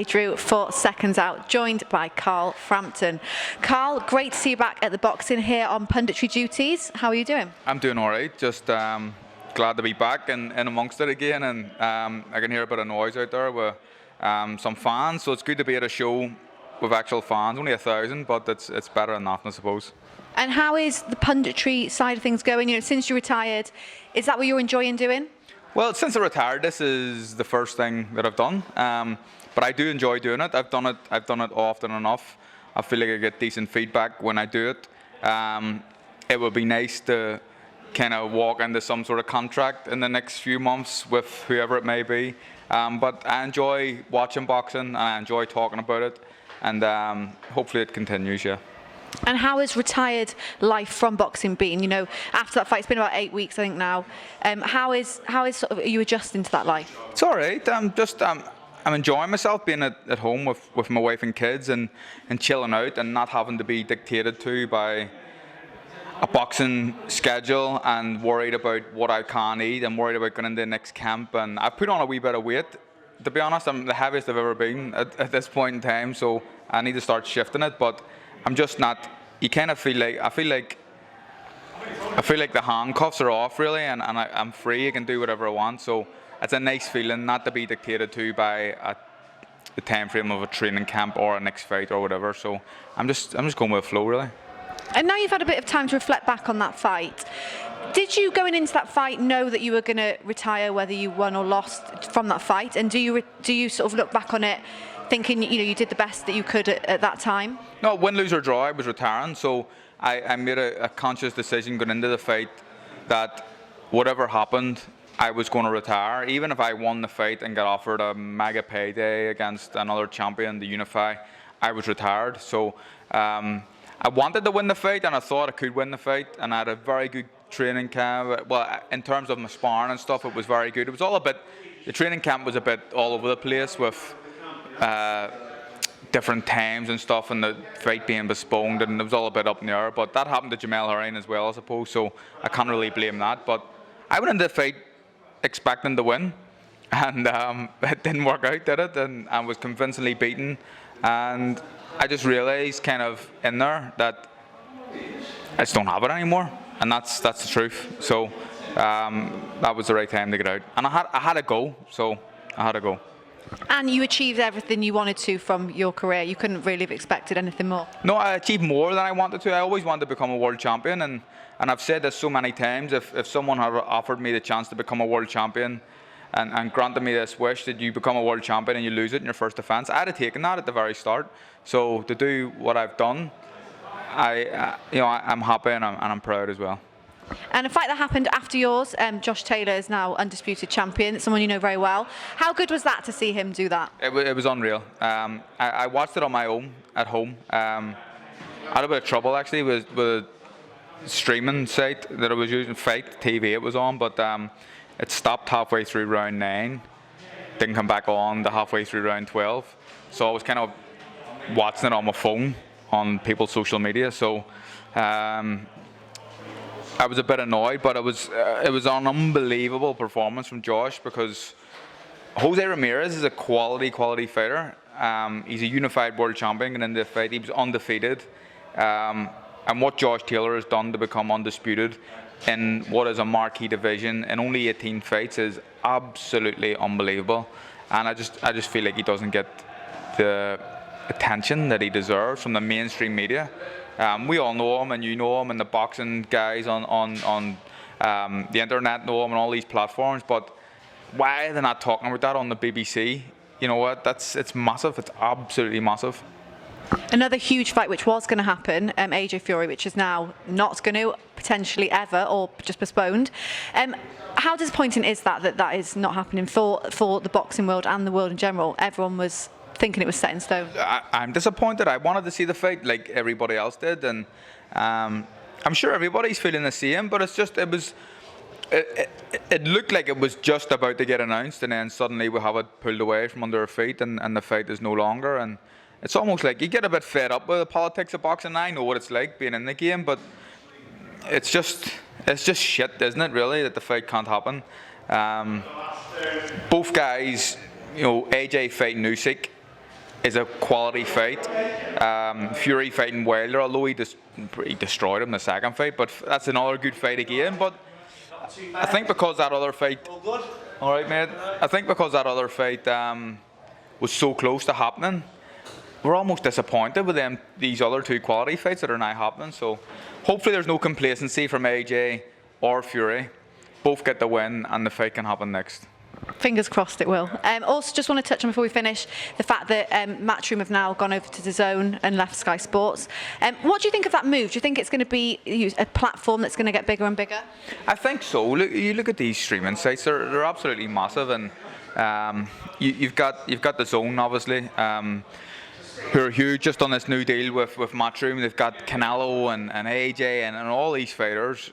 Ellie Drew for Seconds Out, joined by Carl Frampton. Carl, great to see you back at the boxing here on Punditry duties. How are you doing? I'm doing all right. Just glad to be back and amongst it again. And I can hear a bit of noise out there with some fans. So it's good to be at a show with actual fans. Only 1,000, but it's better than nothing, I suppose. And how is the punditry side of things going? You know, since you retired, is that what you're enjoying doing? Well, since I retired, this is the first thing that I've done. But I do enjoy doing it. I've done it often enough. I feel like I get decent feedback when I do it. It would be nice to kind of walk into some sort of contract in the next few months with whoever it may be. But I enjoy watching boxing and I enjoy talking about it. And hopefully it continues, yeah. And how has retired life from boxing been? You know, after that fight, it's been about 8 weeks, I think now. How is sort of, are you adjusting to that life? It's all right. I'm enjoying myself being at home with my wife and kids and chilling out and not having to be dictated to by a boxing schedule and worried about what I can eat and worried about going into the next camp. And I put on a wee bit of weight. To be honest, I'm the heaviest I've ever been at this point in time, so I need to start shifting it. But I'm just not. You kind of feel like I feel like the handcuffs are off really, and I'm free. I can do whatever I want. So it's a nice feeling not to be dictated to by the time frame of a training camp or a next fight or whatever. So I'm just going with the flow really. And now you've had a bit of time to reflect back on that fight. Did you, going into that fight, know that you were going to retire, whether you won or lost from that fight? And do you sort of look back on it thinking, you know, you did the best that you could at that time? No, win, lose or draw, I was retiring. So I made a conscious decision going into the fight that whatever happened, I was going to retire. Even if I won the fight and got offered a mega payday against another champion to unify, I was retired. So I wanted to win the fight and I thought I could win the fight, and I had a very good training camp. Well, in terms of my sparring and stuff, it was very good. It was all a bit, the training camp was a bit all over the place with different times and stuff, and the fight being postponed, and it was all a bit up in the air. But that happened to Jamel as well, I suppose, so I can't really blame that. But I went into the fight expecting to win, and it didn't work out, did it? And I was convincingly beaten, and I just realised kind of in there that I just don't have it anymore, and that's the truth. So that was the right time to get out, and I had to go, so I had to go. And you achieved everything you wanted to from your career. You couldn't really have expected anything more. No, I achieved more than I wanted to. I always wanted to become a world champion, and I've said this so many times. If someone had offered me the chance to become a world champion and granted me this wish that you become a world champion and you lose it in your first defence, I'd have taken that at the very start. So to do what I've done, I'm happy and I'm proud as well. And a fight that happened after yours, Josh Taylor is now undisputed champion, someone you know very well. How good was that to see him do that? It was unreal. I watched it on my own at home. I had a bit of trouble actually with a streaming site that I was using, Fight TV it was on, but it stopped halfway through round 9, didn't come back on to halfway through round 12. So I was kind of watching it on my phone on people's social media. So I was a bit annoyed, but it was an unbelievable performance from Josh, because Jose Ramirez is a quality fighter. He's a unified world champion, and in the fight he was undefeated. And what Josh Taylor has done to become undisputed in what is a marquee division in only 18 fights is absolutely unbelievable. And I just feel like he doesn't get the attention that he deserves from the mainstream media. We all know him, and you know him, and the boxing guys on the internet know him on all these platforms. But why are they not talking about that on the BBC? You know what? It's massive. It's absolutely massive. Another huge fight which was going to happen, AJ Fury, which is now not going to, potentially ever, or just postponed. How disappointing is that is not happening for the boxing world and the world in general? Everyone was thinking it was set in stone. I'm disappointed. I wanted to see the fight like everybody else did, and I'm sure everybody's feeling the same, but it's just, it looked like it was just about to get announced, and then suddenly we have it pulled away from under our feet, and the fight is no longer. And it's almost like you get a bit fed up with the politics of boxing. I know what it's like being in the game, but it's just shit, isn't it, really, that the fight can't happen. Both guys, you know, AJ fighting Usyk is a quality fight. Fury fighting Wilder, although he destroyed him in the second fight, but that's another good fight again. But I think because that other fight, all right, mate. I think because that other fight was so close to happening, we're almost disappointed with these other two quality fights that are now happening. So hopefully there's no complacency from AJ or Fury. Both get the win, and the fight can happen next. Fingers crossed it will. Also, just want to touch on before we finish the fact that Matchroom have now gone over to DAZN and left Sky Sports. What do you think of that move? Do you think it's going to be a platform that's going to get bigger and bigger? I think so. You look at these streaming sites; they're absolutely massive, and you've got DAZN obviously, who are huge just on this new deal with Matchroom. They've got Canelo and AJ and all these fighters.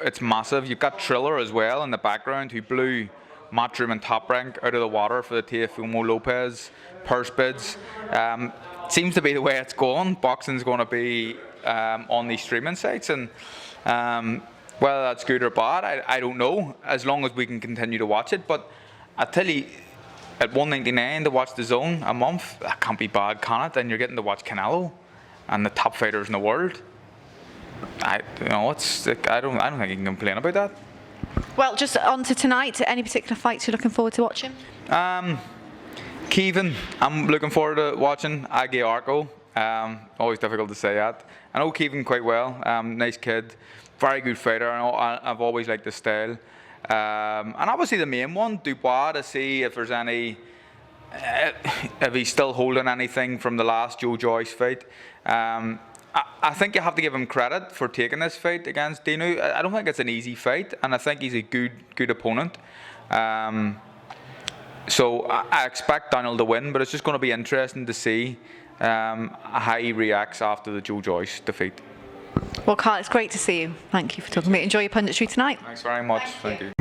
It's massive. You've got Triller as well in the background, who blew Matchroom and Top Rank out of the water for the Teofimo Lopez purse bids. Seems to be the way it's going. Boxing's going to be on these streaming sites, and whether that's good or bad, I don't know, as long as we can continue to watch it. But I tell you, at $1.99 to watch DAZN a month, that can't be bad, can it? And you're getting to watch Canelo and the top fighters in the world. I don't think you can complain about that. Well, just on to tonight. Any particular fights you're looking forward to watching? Kevin, I'm looking forward to watching. Aggie Arco. Always difficult to say that. I know Kevin quite well. Nice kid, very good fighter. I've always liked his style. And obviously the main one, Dubois, to see if there's any, if he's still holding anything from the last Joe Joyce fight. I think you have to give him credit for taking this fight against Dinu. I don't think it's an easy fight, and I think he's a good opponent. So I expect Daniel to win, but it's just going to be interesting to see how he reacts after the Joe Joyce defeat. Well, Carl, it's great to see you. Thank you for talking to me. Enjoy your punditry tonight. Thanks very much. Thank you.